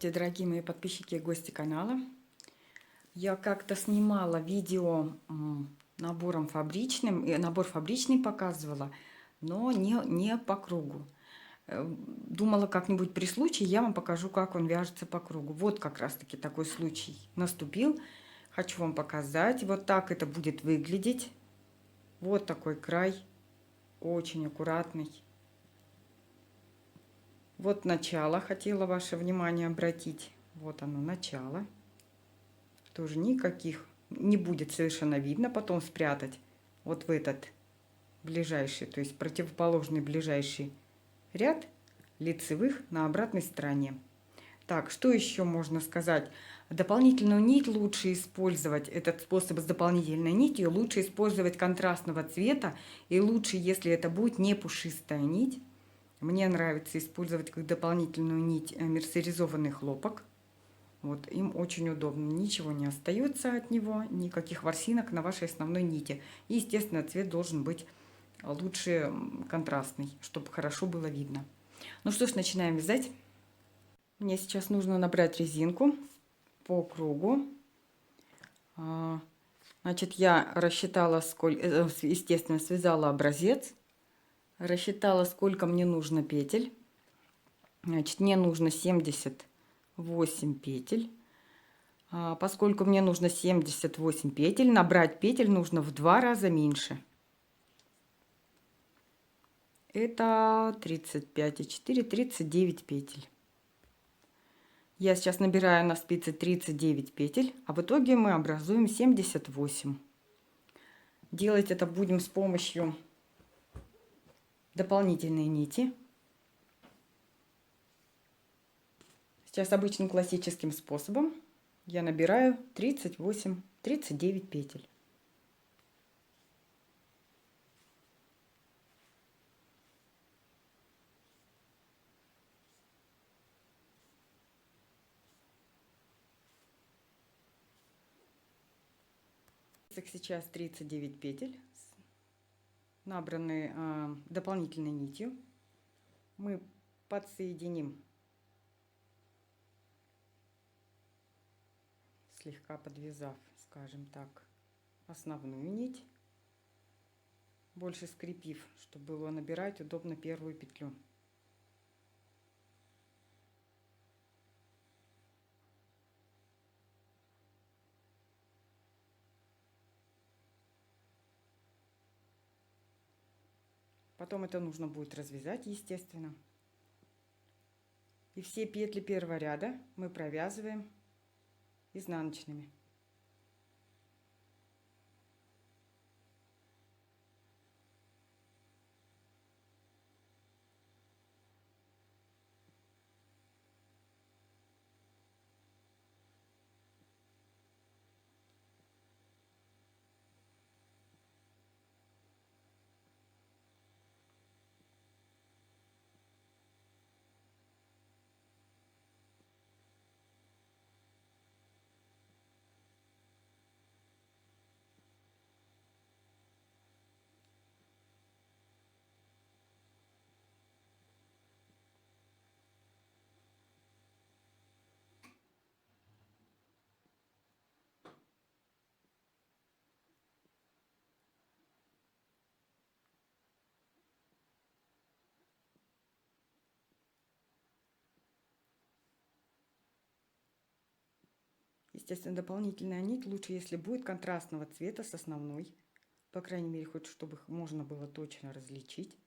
Здравствуйте, дорогие мои подписчики и гости канала. Я как-то снимала видео набором фабричным, и набор фабричный показывала, но не по кругу. Думала, как-нибудь при случае я вам покажу, как он вяжется по кругу. Вот как раз-таки такой случай наступил. Хочу вам показать. Вот так это будет выглядеть. Вот такой край, очень аккуратный. Вот начало, хотела ваше внимание обратить. Вот оно, начало. Тоже никаких не будет совершенно видно. Потом спрятать вот в этот ближайший, то есть противоположный ближайший ряд лицевых на обратной стороне. Так, что еще можно сказать? Дополнительную нить лучше использовать, этот способ с дополнительной нитью, лучше использовать контрастного цвета. И лучше, если это будет не пушистая нить. Мне нравится использовать как дополнительную нить мерсеризованный хлопок. Вот, им очень удобно, ничего не остается от него, никаких ворсинок на вашей основной нити. И, естественно, цвет должен быть лучше контрастный, чтобы хорошо было видно. Ну что ж, начинаем вязать. Мне сейчас нужно набрать резинку по кругу. Значит, я рассчитала, сколько, естественно, связала образец, рассчитала, сколько мне нужно петель. Значит, мне нужно 78 петель. Поскольку мне нужно 78 петель, набрать петель нужно в 2 раза меньше. Это 35,4, 39 петель. Я сейчас набираю на спице 39 петель, а в итоге мы образуем 78. Делать это будем с помощью дополнительной нити. Сейчас обычным классическим способом я набираю 38-39 петель. Сейчас 39 петель, набранные дополнительной нитью. Мы подсоединим, слегка подвязав, скажем так, основную нить, больше скрепив, чтобы было набирать удобно первую петлю. Потом это нужно будет развязать, естественно. И все петли первого ряда мы провязываем изнаночными. Естественно, дополнительная нить лучше, если будет контрастного цвета с основной. По крайней мере, хоть чтобы их можно было точно различить.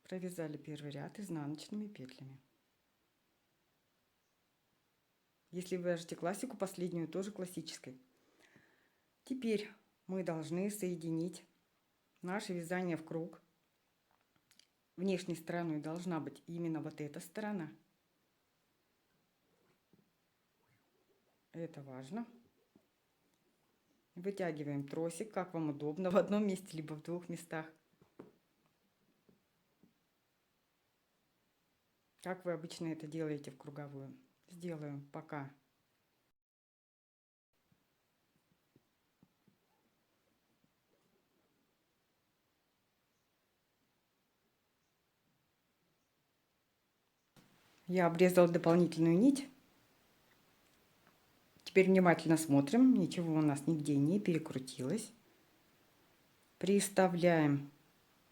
Провязали первый ряд изнаночными петлями. Если вы вяжете классику, последнюю тоже классической. Теперь мы должны соединить наше вязание в круг. Внешней стороной должна быть именно вот эта сторона. Это важно. Вытягиваем тросик, как вам удобно, в одном месте, либо в двух местах. Как вы обычно это делаете в круговую. Сделаю пока. Я обрезала дополнительную нить. Теперь внимательно смотрим, ничего у нас нигде не перекрутилось. Приставляем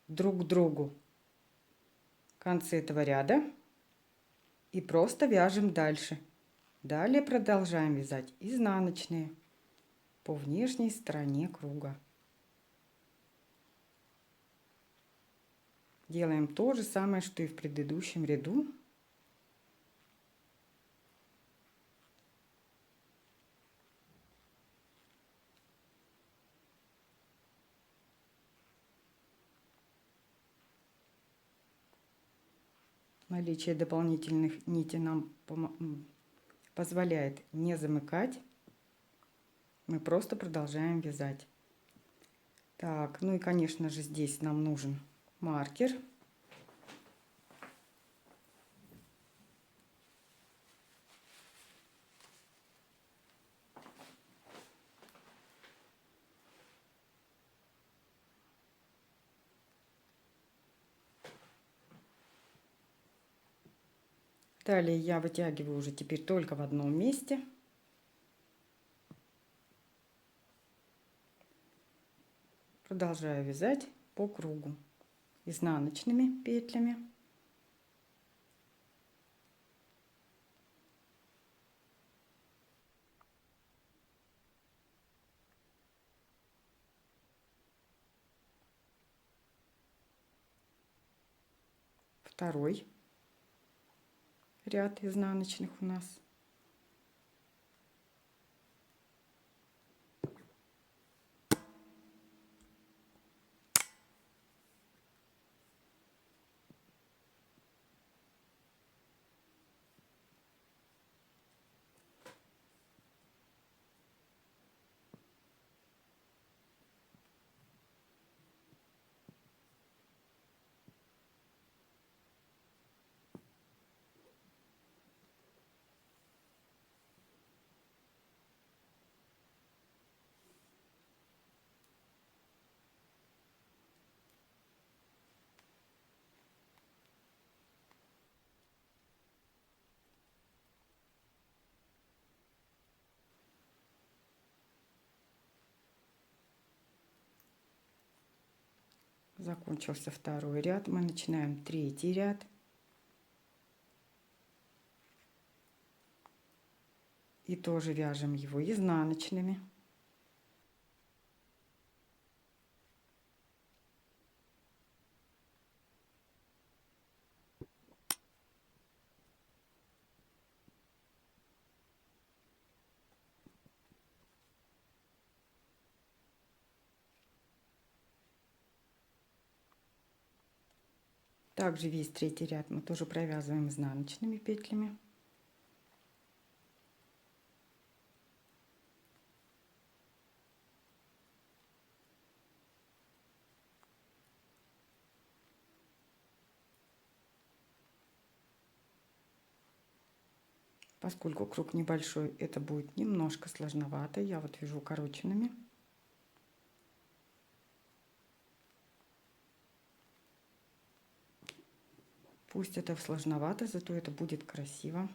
друг к другу концы этого ряда и просто вяжем дальше. Далее продолжаем вязать изнаночные по внешней стороне круга. Делаем то же самое, что и в предыдущем ряду. Наличие дополнительных нитей нам позволяет не замыкать. Мы просто продолжаем вязать. Так, ну и конечно же здесь нам нужен маркер. Далее я вытягиваю уже теперь только в одном месте. Продолжаю вязать по кругу изнаночными петлями. Второй ряд изнаночных у нас. Закончился второй ряд. Мы начинаем третий ряд. И тоже вяжем его изнаночными. Также весь третий ряд мы тоже провязываем изнаночными петлями. Поскольку круг небольшой, это будет немножко сложновато. Я вот вяжу укороченными. Пусть это сложновато, зато это будет красиво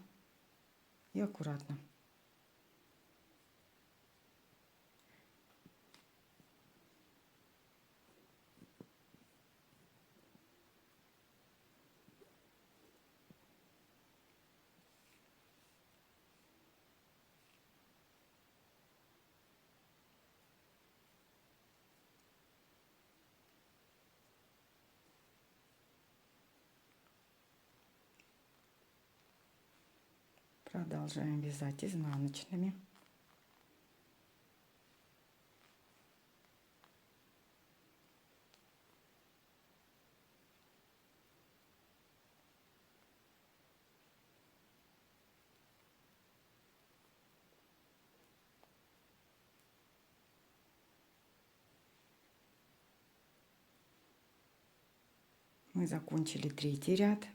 и аккуратно. Продолжаем вязать изнаночными. Мы закончили третий ряд.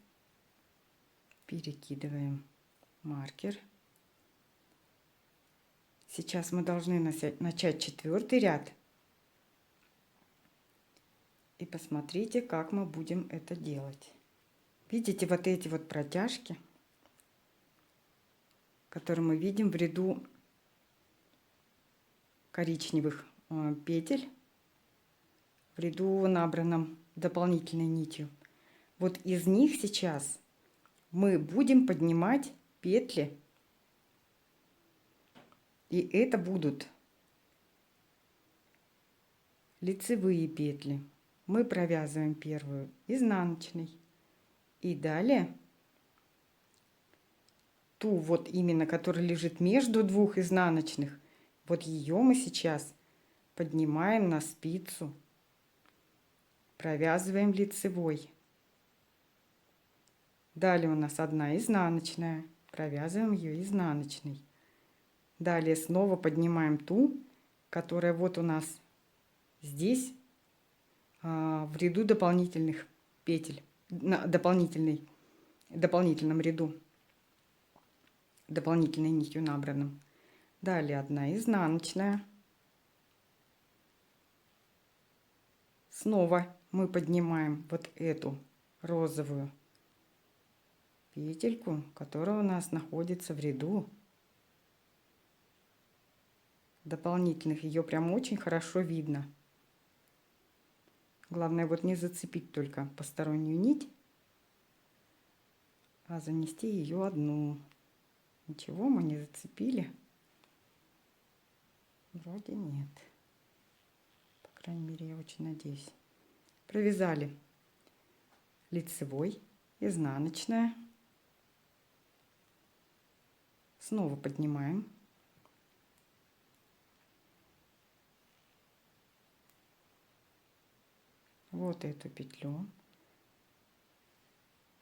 Перекидываем маркер. Сейчас мы должны начать четвертый ряд. И посмотрите, как мы будем это делать. Видите вот эти вот протяжки, которые мы видим в ряду коричневых петель, в ряду, набранном дополнительной нитью. Вот из них сейчас мы будем поднимать петли. И это будут лицевые петли. Мы провязываем первую изнаночной. И далее ту вот именно, которая лежит между двух изнаночных, вот ее мы сейчас поднимаем на спицу, провязываем лицевой. Далее у нас одна изнаночная, провязываем ее изнаночной. Далее снова поднимаем ту, которая вот у нас здесь в ряду дополнительных петель, на дополнительном ряду, дополнительной нитью набранным. Далее одна изнаночная. Снова мы поднимаем вот эту розовую петельку, которая у нас находится в ряду дополнительных. Ее прям очень хорошо видно. Главное вот не зацепить только постороннюю нить, а занести ее одну. Ничего мы не зацепили. Вроде нет. По крайней мере, я очень надеюсь. Провязали лицевой, изнаночная. Снова поднимаем. Вот эту петлю.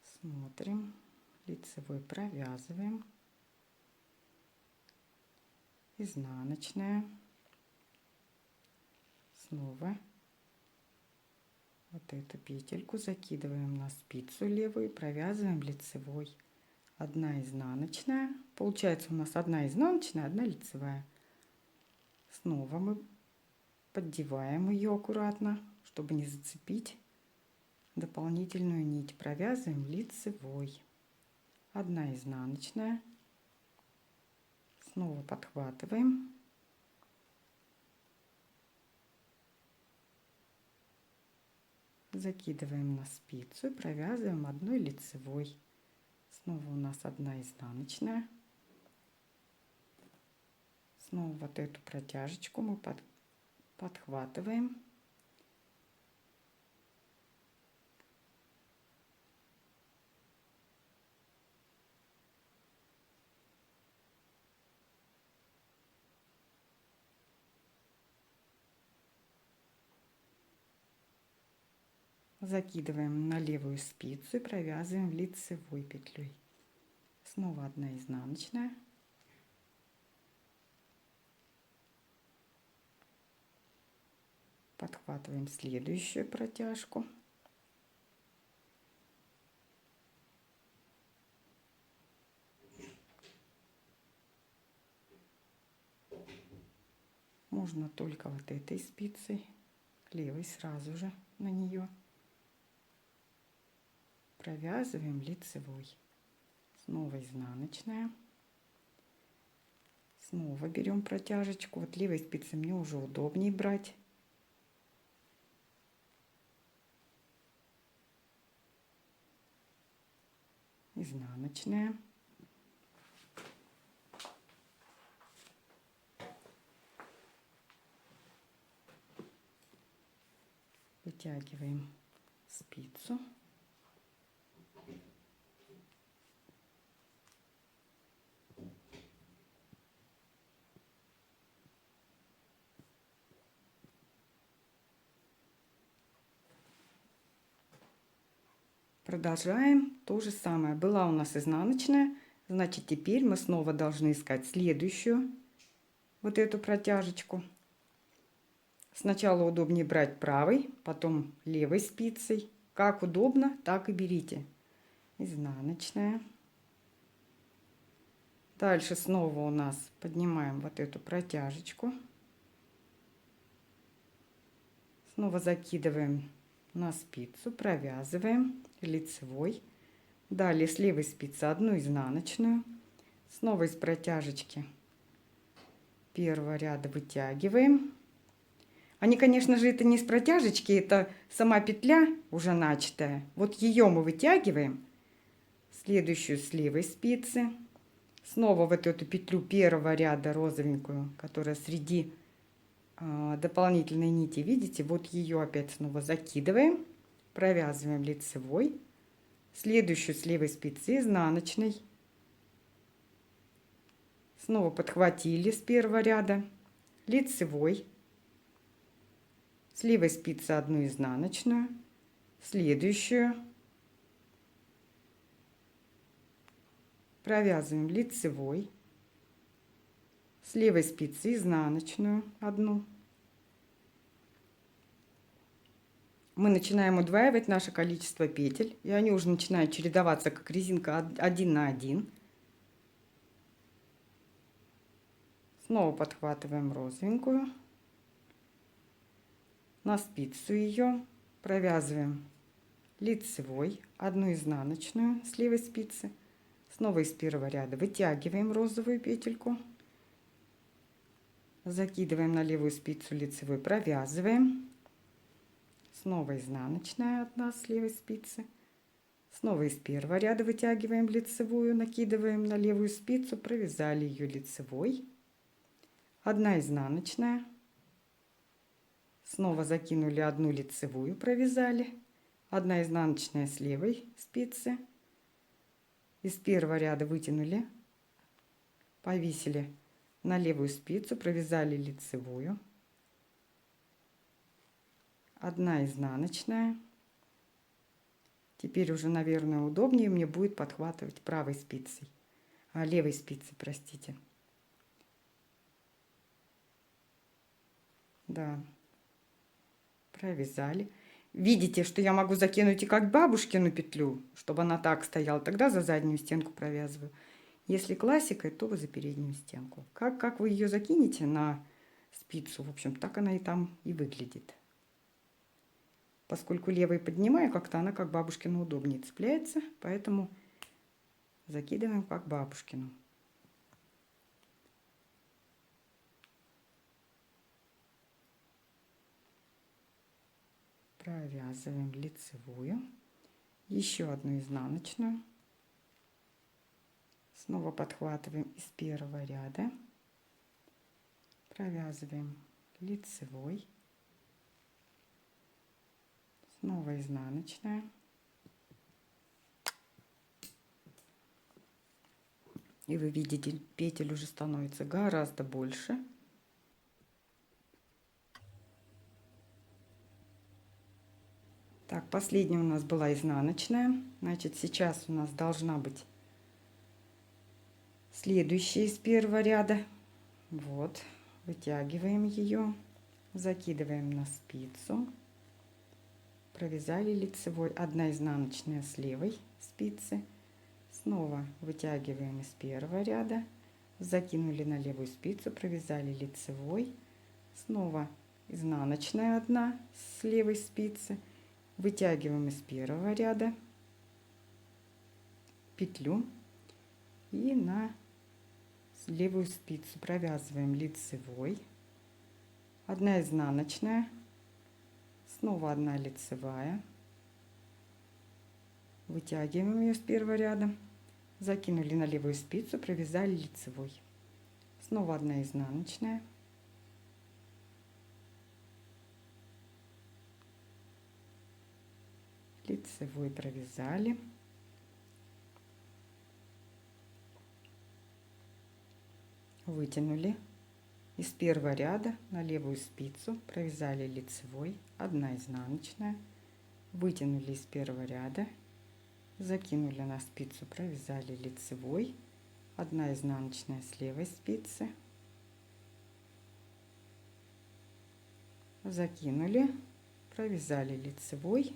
Смотрим. Лицевой провязываем. Изнаночная. Снова вот эту петельку закидываем на спицу левую, провязываем лицевой. Одна изнаночная. Получается у нас одна изнаночная, одна лицевая. Снова мы поддеваем ее аккуратно, чтобы не зацепить дополнительную нить. Провязываем лицевой. Одна изнаночная. Снова подхватываем. Закидываем на спицу и провязываем одной лицевой. Снова у нас одна изнаночная. Снова вот эту протяжечку мы подхватываем. Закидываем на левую спицу и провязываем лицевой петлей. Снова одна изнаночная. Подхватываем следующую протяжку. Можно только вот этой спицей, левой сразу же на нее. Провязываем лицевой. Снова изнаночная. Снова берем протяжечку. Вот левой спицей мне уже удобнее брать. Изнаночная. Вытягиваем спицу. Продолжаем то же самое. Была у нас изнаночная, значит теперь мы снова должны искать следующую вот эту протяжечку. Сначала удобнее брать правой, потом левой спицей, Как удобно, так и берите. Изнаночная. Дальше снова у нас поднимаем вот эту протяжечку. Снова закидываем на спицу, провязываем лицевой. Далее с левой спицы одну изнаночную. Снова из протяжечки первого ряда вытягиваем. Они, конечно же, это не с протяжечки, это сама петля уже начатая. Вот ее мы вытягиваем. Следующую с левой спицы. Снова вот эту петлю первого ряда розовенькую, которая среди дополнительной нити, видите, вот ее опять снова закидываем, провязываем лицевой. Следующую с левой спицы изнаночной. Снова подхватили с первого ряда, лицевой. С левой спицы одну изнаночную, следующую. Провязываем лицевой. С левой спицы изнаночную одну. Мы начинаем удваивать наше количество петель, и они уже начинают чередоваться, как резинка 1 на 1. Снова подхватываем розовенькую, на спицу ее провязываем лицевой, одну изнаночную с левой спицы. Снова из первого ряда вытягиваем розовую петельку, закидываем на левую спицу лицевой, провязываем. Снова изнаночная одна с левой спицы. Снова из первого ряда вытягиваем лицевую, накидываем на левую спицу, провязали ее лицевой. Одна изнаночная. Снова закинули одну лицевую, провязали. Одна изнаночная с левой спицы. Из первого ряда вытянули, повесили на левую спицу, провязали лицевую. Одна изнаночная. Теперь уже, наверное, удобнее мне будет подхватывать правой спицей, левой спицей, простите. Да, провязали. Видите, что я могу закинуть и как бабушкину петлю, чтобы она так стояла, тогда за заднюю стенку провязываю. Если классикой, то за переднюю стенку. Как вы ее закинете на спицу, в общем, так она и там и выглядит. Поскольку левой поднимаю, как-то она как бабушкину удобнее цепляется, поэтому закидываем как бабушкину. Провязываем лицевую, еще одну изнаночную. Снова подхватываем из первого ряда, провязываем лицевой. Снова изнаночная. И вы видите, петель уже становится гораздо больше. Так, последняя у нас была изнаночная. Значит, сейчас у нас должна быть следующая из первого ряда. Вот, вытягиваем ее, закидываем на спицу. Провязали лицевой, одна изнаночная с левой спицы. Снова вытягиваем из первого ряда, закинули на левую спицу, провязали лицевой. Снова изнаночная одна с левой спицы. Вытягиваем из первого ряда петлю и на левую спицу провязываем лицевой. Одна изнаночная. Снова одна лицевая. Вытягиваем ее с первого ряда. Закинули на левую спицу, провязали лицевой. Снова одна изнаночная. Лицевой провязали. Вытянули. Из первого ряда на левую спицу провязали лицевой, одна изнаночная, вытянули из первого ряда, закинули на спицу, провязали лицевой, одна изнаночная с левой спицы, закинули, провязали лицевой,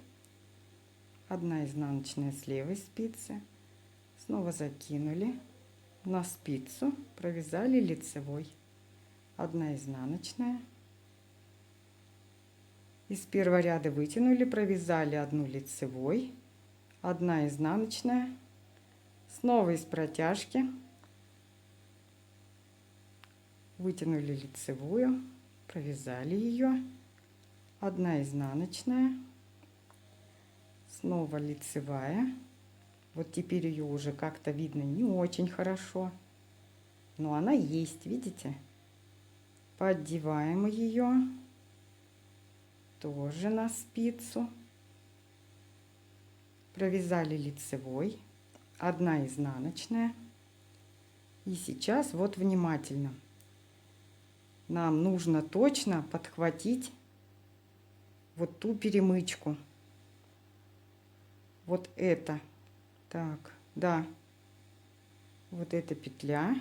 1 изнаночная с левой спицы, снова закинули на спицу, провязали лицевой, 1 изнаночная, из первого ряда вытянули, провязали 1 лицевой, 1 изнаночная, снова из протяжки вытянули лицевую, провязали ее, 1 изнаночная, снова лицевая. Вот теперь ее уже как-то видно не очень хорошо, но она есть, видите? Поддеваем ее тоже на спицу, провязали лицевой, 1 изнаночная. И сейчас вот внимательно. Нам нужно точно подхватить вот ту перемычку. Вот это. Так, да. Вот эта петля.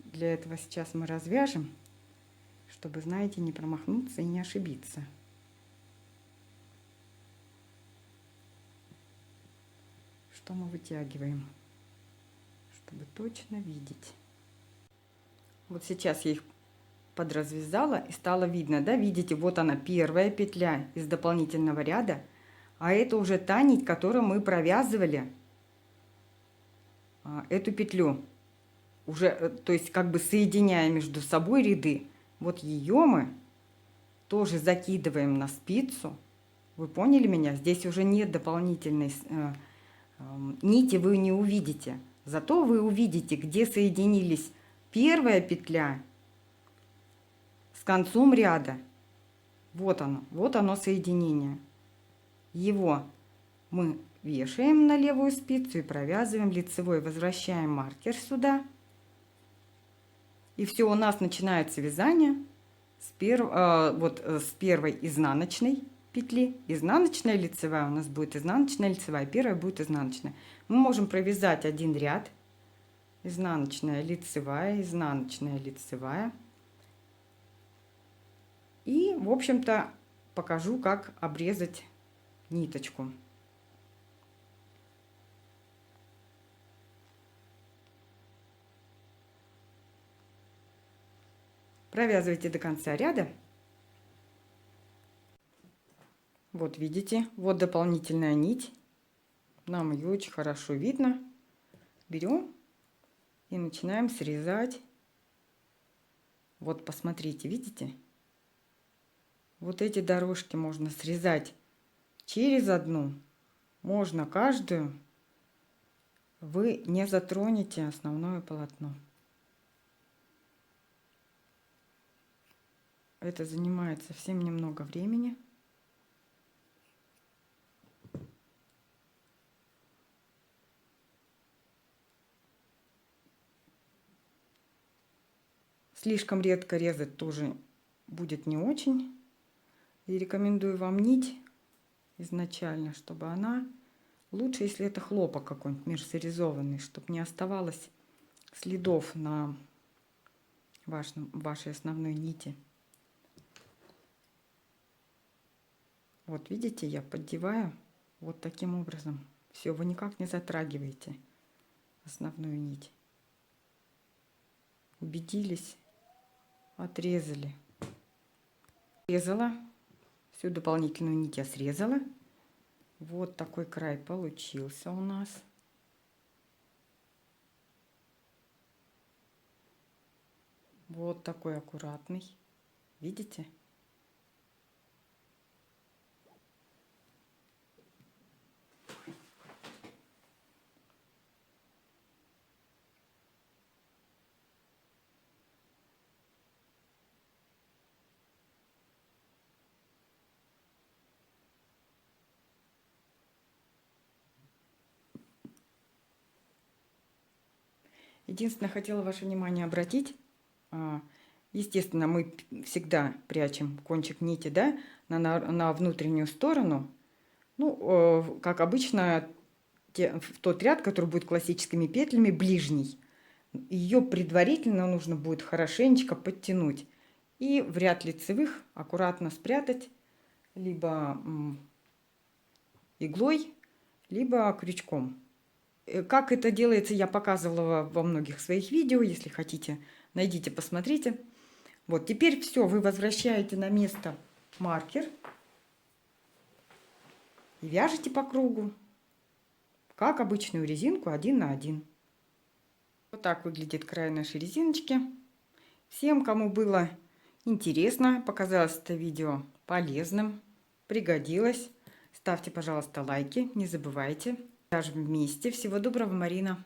Для этого сейчас мы развяжем, чтобы, знаете, не промахнуться и не ошибиться. Что мы вытягиваем, чтобы точно видеть. Вот сейчас я их подразвязала и стало видно, да, видите, вот она первая петля из дополнительного ряда, а это уже та нить, которую мы провязывали эту петлю, уже, то есть как бы соединяя между собой ряды. Вот ее мы тоже закидываем на спицу. Вы поняли меня? Здесь уже нет дополнительной нити, вы не увидите. Зато вы увидите, где соединились первая петля с концом ряда. Вот оно соединение. Его мы вешаем на левую спицу и провязываем лицевой. Возвращаем маркер сюда. И все, у нас начинается вязание с первой изнаночной петли. Изнаночная, лицевая у нас будет изнаночная, лицевая. Первая будет изнаночная. Мы можем провязать один ряд. Изнаночная, лицевая, изнаночная, лицевая. И, в общем-то, покажу, как обрезать ниточку. Провязывайте до конца ряда. Вот видите, вот дополнительная нить. Нам ее очень хорошо видно. Берем и начинаем срезать. Вот посмотрите, видите? Вот эти дорожки можно срезать через одну. Можно каждую. Вы не затронете основное полотно. Это занимает совсем немного времени. Слишком редко резать тоже будет не очень. И рекомендую вам нить изначально, чтобы она... Лучше, если это хлопок какой-нибудь мерсеризованный, чтобы не оставалось следов на вашей основной нити. Вот видите, я поддеваю вот таким образом. Все, вы никак не затрагиваете основную нить. Убедились, отрезали. Срезала. Всю дополнительную нить я срезала. Вот такой край получился у нас. Вот такой аккуратный. Видите? Единственное, хотела ваше внимание обратить. Естественно, мы всегда прячем кончик нити, да, на внутреннюю сторону. Ну, как обычно, в тот ряд, который будет классическими петлями, ближний. Ее предварительно нужно будет хорошенечко подтянуть. И в ряд лицевых аккуратно спрятать, либо иглой, либо крючком. Как это делается, я показывала во многих своих видео. Если хотите, найдите, посмотрите. Вот, теперь все, вы возвращаете на место маркер и вяжете по кругу, как обычную резинку 1 на 1. Вот так выглядит край нашей резиночки. Всем, кому было интересно, показалось это видео полезным, пригодилось, ставьте, пожалуйста, лайки, не забывайте. Вяжем вместе. Всего доброго, Марина.